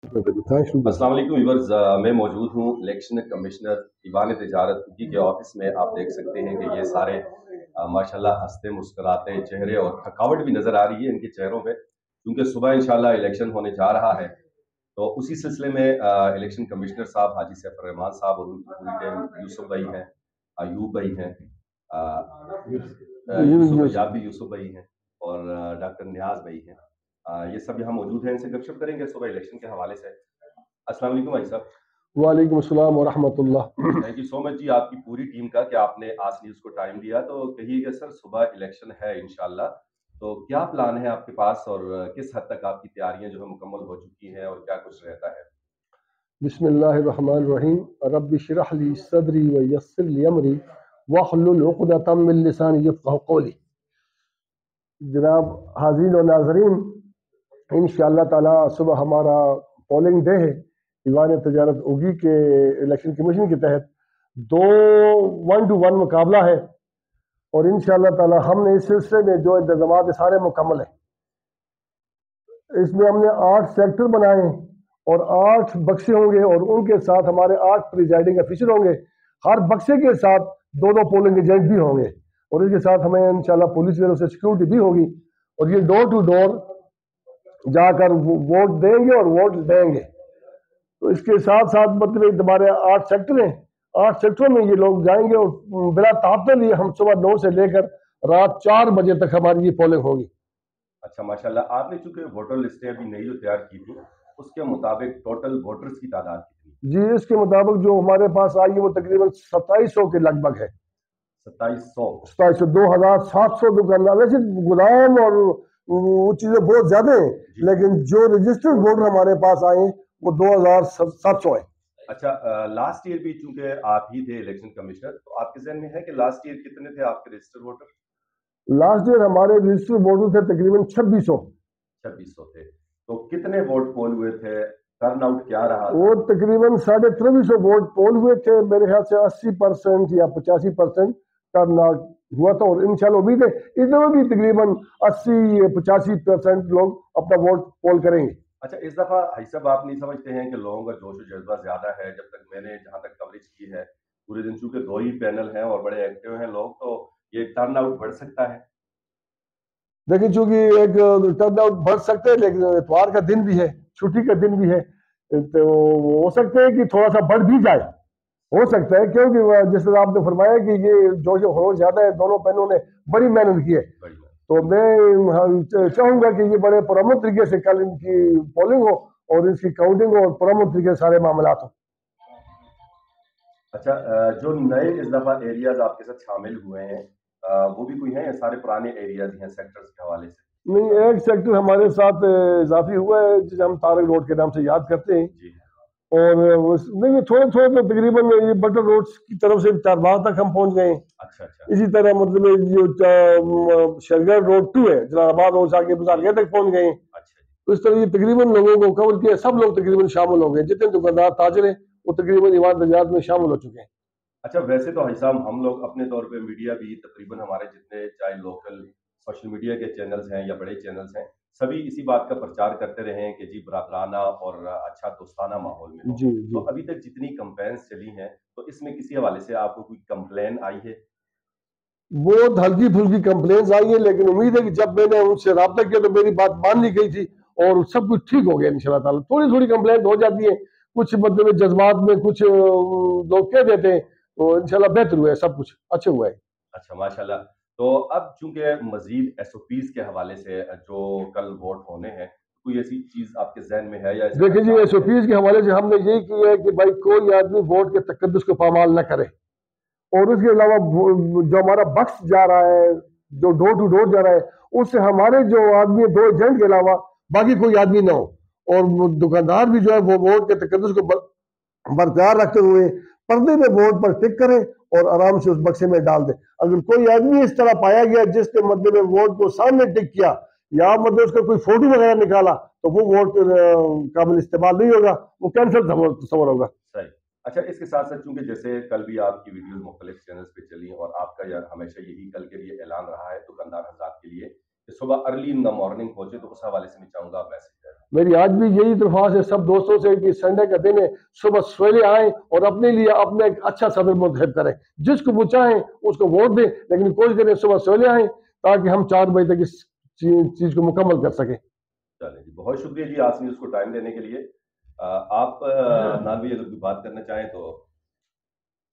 अस्सलाम वालेकुम व्यूअर्स, मैं मौजूद हूँ इलेक्शन कमिश्नर ईवान तिजारत जी के ऑफिस में। आप देख सकते हैं कि ये सारे माशाल्लाह हंसते मुस्कुराते चेहरे और थकावट भी नज़र आ रही है इनके चेहरों पे, क्योंकि सुबह इंशाल्लाह इलेक्शन होने जा रहा है। तो उसी सिलसिले में इलेक्शन कमिश्नर साहब हाजी सैफुर रहमान साहब और उनकी पूरी टीम, यूसुफ भाई हैं, अयूब भाई हैं, यूसुफ भैया भी यूसुफ भाई हैं और डॉक्टर नियाज भाई हैं। ये सब यहाँ मौजूद हैं, इनसे गपशप करेंगे सुबह इलेक्शन के हवाले से। अस्सलाम वालेकुम भाई साहब। वालेकुम अस्सलाम वरहमतुल्लाह। थैंक यू सो मच जी आपकी पूरी टीम का कि आपने आज न्यूज़ को टाइम दिया। तो कहिए कि सर सुबह इलेक्शन है इंशाल्लाह, तो क्या प्लान है आपके पास और किस हद तक आपकी तैयारियां जो है मुकम्मल हो चुकी हैं और क्या कुछ रहता है? बिस्मिल्लाहिर्रहमानिर्रहीम। रब्बि इश्रह ली सदरी व यस्सिर ली अमरी वहलुल उक़दतम मिन लिसानी यफ़क़हू क़ौली। जनाब हाज़रीन और नाज़रीन, इंशाअल्लाह ताला सुबह हमारा पोलिंग डे है। ईवान तिजारत उगी के इलेक्शन कमीशन के तहत 2 1-1 मुकाबला है और इंशाअल्लाह ताला हमने इस सिलसिले में जो इंतज़ामात सारे मुकम्मल हैं। इसमें हमने 8 सेक्टर बनाए हैं और 8 बक्से होंगे और उनके साथ हमारे 8 प्रिजाइडिंग ऑफिसर होंगे। हर बक्से के साथ 2-2 पोलिंग एजेंट भी होंगे और इसके साथ हमें इंशाल्लाह पुलिस की तरफ से सिक्योरिटी भी होगी और ये डोर टू डोर जाकर वोट देंगे और वोट देंगे। तो इसके साथ साथ मतलब हमारे 8 सेक्टर हैं, 8 सेक्टरों में ये लोग जाएंगे और बिला तातल हम सुबह 9 से लेकर रात 4 बजे तक हमारी ये पोलिंग होगी। अच्छा माशाल्लाह, आपने चूंकि वोटर लिस्टें अभी नई जो तैयार की थी, उसके मुताबिक टोटल वोटर्स की तादाद कितनी? जी, इसके मुताबिक जो हमारे पास आई है वो तकरीबन 2700 के लगभग है। 2700। 2700, 2700 दुकानदार। वैसे गोदाम और वो चीजें बहुत ज्यादा हैं, लेकिन जो रजिस्टर्ड वोटर हमारे पास आए हैं वो 2700 है। अच्छा, लास्ट ईयर भी चूंकि आप ही थे इलेक्शन कमिश्नर, तो आपके जहन में है कि लास्ट ईयर कितने थे आपके रजिस्टर्ड वोटर? लास्ट ईयर हमारे रजिस्टर्ड वोटर थे तकरीबन 2600। 2600 थे। तो कितने वोट पोल हुए थे? टर्न आउट क्या रहा था? वो तकरीबन 2350 वोट पोल हुए थे। मेरे ख्याल से 80% या 85% टर्न आउट हुआ था और इंशाल्लाह उम्मीद है इस दफा भी तकरीबन 80-85% लोग अपना वोट पोल करेंगे। अच्छा, इस दफा भाई साहब आप नहीं समझते हैं कि लोगों का जोश और जज्बा ज्यादा है? जब तक मैंने जहां तक कवरेज की है पूरे दिन, चूंकि 2 ही पैनल हैं और बड़े एक्टिव हैं लोग, तो ये टर्न आउट बढ़ सकता है? देखिए, चूंकि एक टर्न आउट बढ़ सकते हैं, लेकिन इतवार का दिन भी है, छुट्टी का दिन भी है, तो हो सकता है कि थोड़ा सा बढ़ भी जाए। हो सकता है, क्योंकि जिस तरह आपने फरमाया कि ये जो हो ज्यादा है, दोनों बहनों ने बड़ी मेहनत की है, तो मैं चाहूंगा कि ये बड़े पुरअमन तरीके से कल इनकी पोलिंग हो और इसकी काउंटिंग हो और पुरअमन तरीके से सारे मामला हो। अच्छा, जो नए इस दफा एरियाज आपके साथ शामिल हुए हैं, वो भी कोई हैं या सारे पुराने एरियाज हैं सेक्टर्स के हवाले से? नहीं, एक सेक्टर हमारे साथ इजाफी हुआ है जिसे हम तारक रोड के नाम से याद करते हैं। जी। और नहीं, थोड़े थोड़े तो तकरीबन ये बटर रोड की तरफ से चारबाग तक हम पहुंच गए हैं। अच्छा अच्छा। इसी तरह मतलब जो शरगढ़ रोड 2 है, जलालाबाद रोड से आगे बुजारगे तक पहुंच गए हैं। अच्छा। तो इस तरह ये तकरीबन लोगों को कवर किया, सब लोग तकरीबन शामिल हो गए, जितने दुकानदार ताजर हैं वो तकरीबन ईवान तिजारत में शामिल हो चुके हैं। अच्छा, वैसे तो भाई साहब हम लोग अपने तौर पे मीडिया भी तकरीबन हमारे जितने चाहे लोकल सोशल मीडिया के चैनल्स हैं या बड़े चैनल्स हैं, सभी इसी बात का प्रचार करते रहे हैं कि जी बराबराना और अच्छा दोस्ताना माहौल में हो। जी तो जी। अभी तक जितनी कंपेन्स चली हैं, तो इसमें किसी हवाले से आपको कोई कंप्लेन आई है? बहुत हल्की फुल्की कंप्लेन आई है, लेकिन उम्मीद है कि जब मैंने उनसे रब्ता किया तो मेरी बात मान ली गई थी और सब कुछ ठीक हो गया इंशाल्लाह ताला। थोड़ी थोड़ी कंप्लेन हो जाती है, कुछ मतलब जज्बात में कुछ लोग कह देते हैं, तो इंशाल्लाह बेहतर हुआ है, सब कुछ अच्छा हुआ है। अच्छा माशाल्लाह। तो अब चूंकि मजीद एसओपीज के हवाले से जो कल वोट होने हैं, कोई ऐसी चीज आपके जहन में है या देखिए जी, एसओपीज के हवाले से हमने यही किया है कि भाई कोई आदमी वोट के तकद्दुस को पामाल न करे और उसके अलावा जो हमारा बक्स जा रहा है, जो डोर टू डोर जा रहा है, उससे हमारे जो आदमी 2 एजेंट के अलावा बाकी कोई आदमी ना हो और दुकानदार भी जो है वो वोट के तकद्दुस को बरकरार रखते हुए पर्दे में वोट पर टिक करे और आराम से उस बक्से में डाल दे। अगर कोई आदमी इस तरह पाया गया जिसने मतलब वोट को सामने टिक किया या मतलब उसका कोई फोटो वगैरह निकाला, तो वो वोट काबिल इस्तेमाल नहीं होगा, वो कैंसिल सवर होगा। सही। अच्छा, इसके साथ साथ चूंकि जैसे कल भी आपकी वीडियोस मुख्तलिफ चैनल्स पे चली और आपका यार हमेशा यही कल के लिए ऐलान रहा है दुकानदार हजरात के लिए کہ صبح ارلی ان دا مارننگ پہنچے، تو اس حوالے سے میں چاہوں گا میسج ہے۔ میری آج بھی یہی درخواست ہے سب دوستوں سے کہ سنڈے کا دن ہے، صبح سویرے آئیں اور اپنے لیے اپنا ایک اچھا صدر منتخب کریں، جس کو وہ چاہیں اس کو ووٹ دیں، لیکن کوشش کریں صبح سویرے آئیں تاکہ ہم 4 بجے تک اس چیز کو مکمل کر سکیں۔ چلیں جی، بہت شکریہ جی آج نیوز کو ٹائم دینے کے لیے۔ آپ نانوی اگر کوئی بات کرنا چاہیں تو